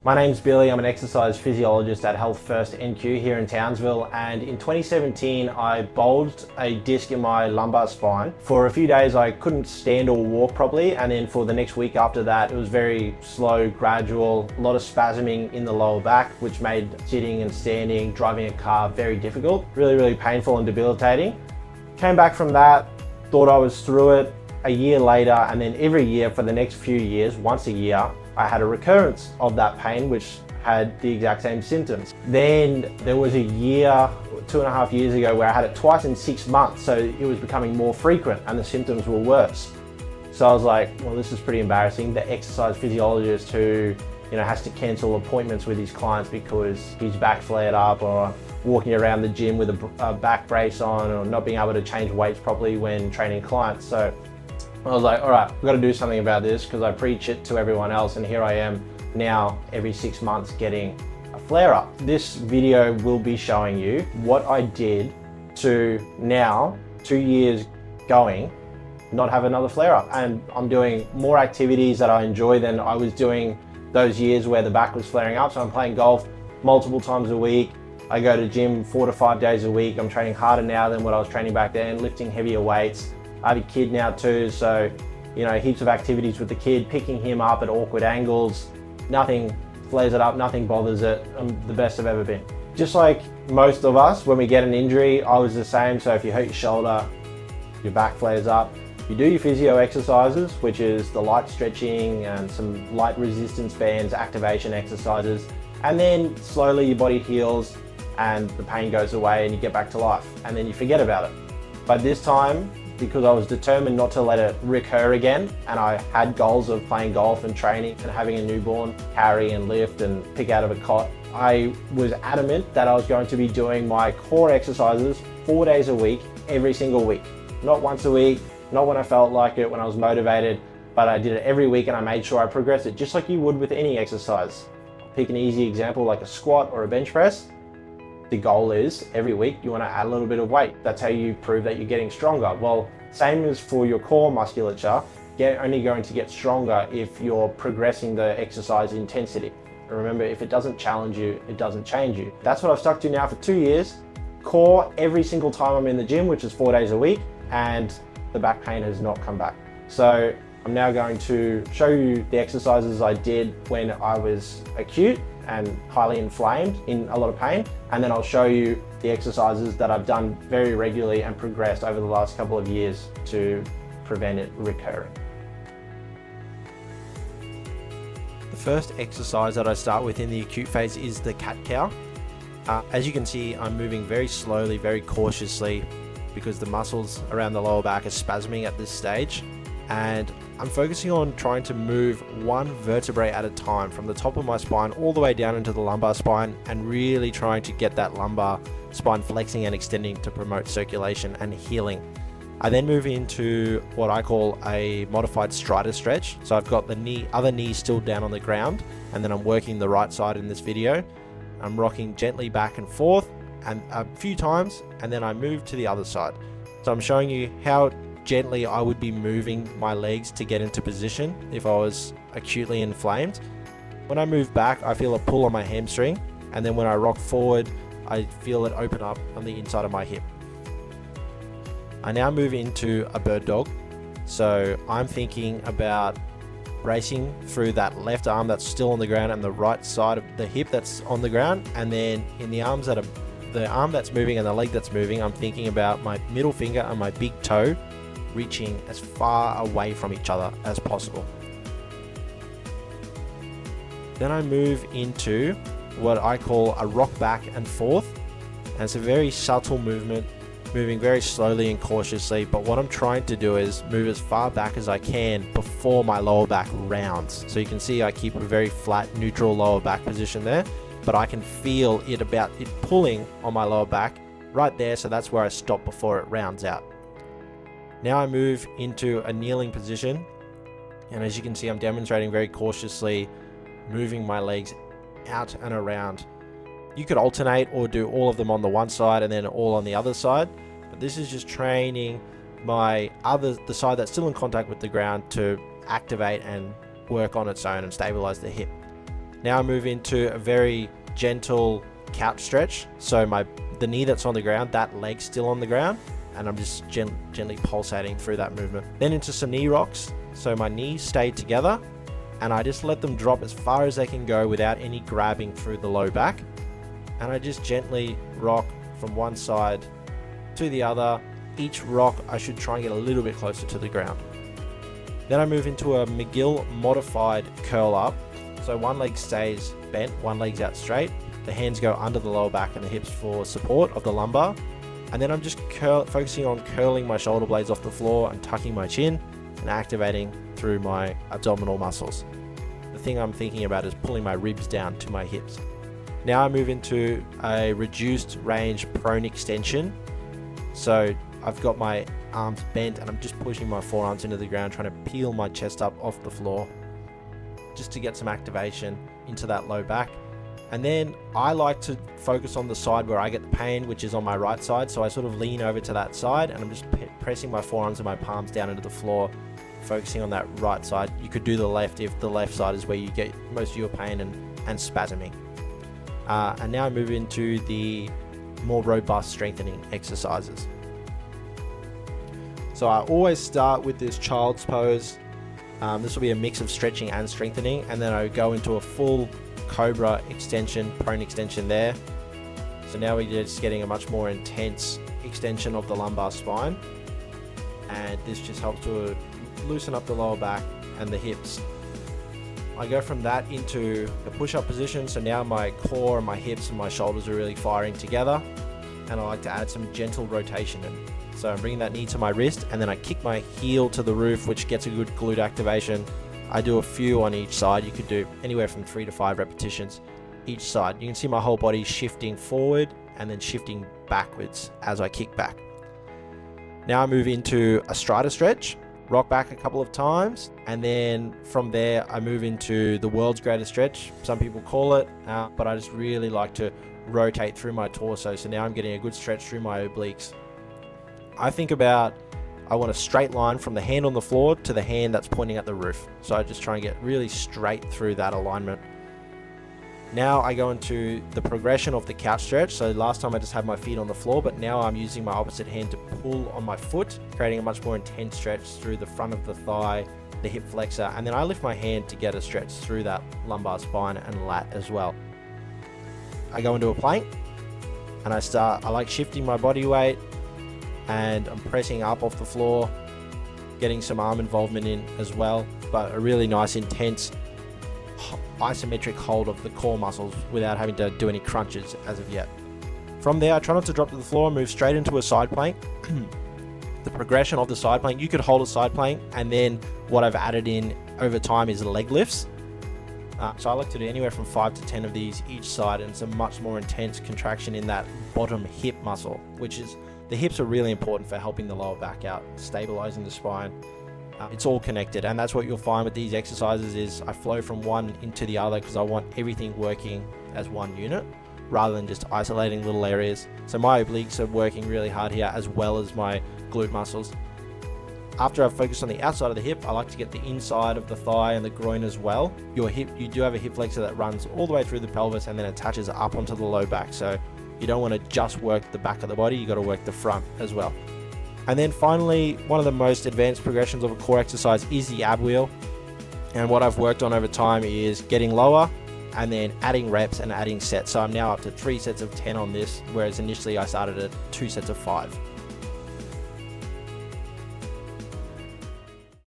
My name's Billy, I'm an exercise physiologist at Health First NQ here in Townsville, and in 2017 I bulged a disc in my lumbar spine. For a few days I couldn't stand or walk properly, and then for the next week after that it was very slow, gradual, a lot of spasming in the lower back, which made sitting and standing, driving a car very difficult, really painful and debilitating. Came back from that, thought I was through it. A year later, and then every year for the next few years, once a year, I had a recurrence of that pain, which had the exact same symptoms. Then there was a year, 2.5 years ago, where I had it twice in 6 months. So it was becoming more frequent and the symptoms were worse. So I was like, well, this is pretty embarrassing. The exercise physiologist who, has to cancel appointments with his clients because his back flared up, or walking around the gym with a back brace on, or not being able to change weights properly when training clients. So I was like, all right, we've got to do something about this, because I preach it to everyone else, and here I am now every 6 months getting a flare up. This video will be showing you what I did to now, 2 years going, not have another flare up. And I'm doing more activities that I enjoy than I was doing those years where the back was flaring up. So I'm playing golf multiple times a week. I go to gym 4 to 5 days a week. I'm training harder now than what I was training back then, lifting heavier weights. I have a kid now too, so heaps of activities with the kid, picking him up at awkward angles. Nothing flares it up, nothing bothers it. I'm the best I've ever been. Just like most of us, when we get an injury, I was the same. So if you hurt your shoulder, your back flares up, you do your physio exercises, which is the light stretching and some light resistance bands, activation exercises, and then slowly your body heals and the pain goes away and you get back to life, and then you forget about it. But this time, because I was determined not to let it recur again, and I had goals of playing golf and training and having a newborn, carry and lift and pick out of a cot, I was adamant that I was going to be doing my core exercises 4 days a week, every single week. Not once a week, not when I felt like it, when I was motivated, but I did it every week, and I made sure I progressed it, just like you would with any exercise. Pick an easy example like a squat or a bench press. The goal is every week you want to add a little bit of weight. That's how you prove that you're getting stronger. Well, same as for your core musculature, you're only going to get stronger if you're progressing the exercise intensity. And remember, if it doesn't challenge you, it doesn't change you. That's what I've stuck to now for 2 years. Core every single time I'm in the gym, which is 4 days a week, and the back pain has not come back. So I'm now going to show you the exercises I did when I was acute and highly inflamed in a lot of pain, and then I'll show you the exercises that I've done very regularly and progressed over the last couple of years to prevent it recurring. The first exercise that I start with in the acute phase is the cat-cow. As you can see, I'm moving very slowly, very cautiously, because the muscles around the lower back are spasming at this stage, and I'm focusing on trying to move one vertebrae at a time from the top of my spine all the way down into the lumbar spine, and really trying to get that lumbar spine flexing and extending to promote circulation and healing. I then move into what I call a modified strider stretch. So I've got the other knee still down on the ground, and then I'm working the right side in this video. I'm rocking gently back and forth and a few times, and then I move to the other side. So I'm showing you how gently I would be moving my legs to get into position if I was acutely inflamed. When I move back, I feel a pull on my hamstring, and then when I rock forward, I feel it open up on the inside of my hip. I now move into a bird dog. So I'm thinking about bracing through that left arm that's still on the ground and the right side of the hip that's on the ground, and then in the arms the arm that's moving and the leg that's moving, I'm thinking about my middle finger and my big toe reaching as far away from each other as possible. Then I move into what I call a rock back and forth, and it's a very subtle movement, moving very slowly and cautiously, but what I'm trying to do is move as far back as I can before my lower back rounds. So you can see I keep a very flat, neutral lower back position there, but I can feel it pulling on my lower back right there, so that's where I stop before it rounds out. Now I move into a kneeling position, and as you can see, I'm demonstrating very cautiously, moving my legs out and around. You could alternate or do all of them on the one side and then all on the other side, but this is just training the side that's still in contact with the ground to activate and work on its own and stabilize the hip. Now I move into a very gentle couch stretch. So the knee that's on the ground, that leg's still on the ground, and I'm just gently pulsating through that movement. Then into some knee rocks. So my knees stay together, and I just let them drop as far as they can go without any grabbing through the low back. And I just gently rock from one side to the other. Each rock, I should try and get a little bit closer to the ground. Then I move into a McGill modified curl up. So one leg stays bent, one leg's out straight. The hands go under the lower back and the hips for support of the lumbar. And then I'm just focusing on curling my shoulder blades off the floor and tucking my chin and activating through my abdominal muscles. The thing I'm thinking about is pulling my ribs down to my hips. Now I move into a reduced range prone extension. So I've got my arms bent and I'm just pushing my forearms into the ground, trying to peel my chest up off the floor just to get some activation into that low back. And then I like to focus on the side where I get the pain, which is on my right side. So I sort of lean over to that side and I'm just pressing my forearms and my palms down into the floor, focusing on that right side. You could do the left if the left side is where you get most of your pain and spasming. And now I move into the more robust strengthening exercises. So I always start with this child's pose. This will be a mix of stretching and strengthening, and then I go into a full cobra extension, prone extension there. So now we're just getting a much more intense extension of the lumbar spine, and this just helps to loosen up the lower back and the hips. I go from that into the push-up position, so now my core and my hips and my shoulders are really firing together, and I like to add some gentle rotation in. So I'm bringing that knee to my wrist, and then I kick my heel to the roof, which gets a good glute activation. I do a few on each side. You could do anywhere from 3 to 5 repetitions each side. You can see my whole body shifting forward and then shifting backwards as I kick back. Now I move into a strider stretch, rock back a couple of times, and then from there I move into the world's greatest stretch, some people call it, but I just really like to rotate through my torso. So now I'm getting a good stretch through my obliques. I think about, I want a straight line from the hand on the floor to the hand that's pointing at the roof. So I just try and get really straight through that alignment. Now I go into the progression of the couch stretch. So last time I just had my feet on the floor, but now I'm using my opposite hand to pull on my foot, creating a much more intense stretch through the front of the thigh, the hip flexor, and then I lift my hand to get a stretch through that lumbar spine and lat as well. I go into a plank and I like shifting my body weight, and I'm pressing up off the floor, getting some arm involvement in as well, but a really nice intense isometric hold of the core muscles without having to do any crunches as of yet. From there, I try not to drop to the floor and move straight into a side plank. The progression of the side plank, you could hold a side plank, and then what I've added in over time is leg lifts. So I like to do anywhere from 5 to 10 of these each side, and it's a much more intense contraction in that bottom hip muscle, which is, the hips are really important for helping the lower back out, stabilizing the spine. It's all connected, and that's what you'll find with these exercises is I flow from one into the other because I want everything working as one unit rather than just isolating little areas. So my obliques are working really hard here as well as my glute muscles. After I've focused on the outside of the hip, I like to get the inside of the thigh and the groin as well. Your hip, you do have a hip flexor that runs all the way through the pelvis and then attaches up onto the low back. So you don't want to just work the back of the body, you got to work the front as well. And then finally, one of the most advanced progressions of a core exercise is the ab wheel. And what I've worked on over time is getting lower and then adding reps and adding sets. So I'm now up to 3 sets of 10 on this, whereas initially I started at 2 sets of 5.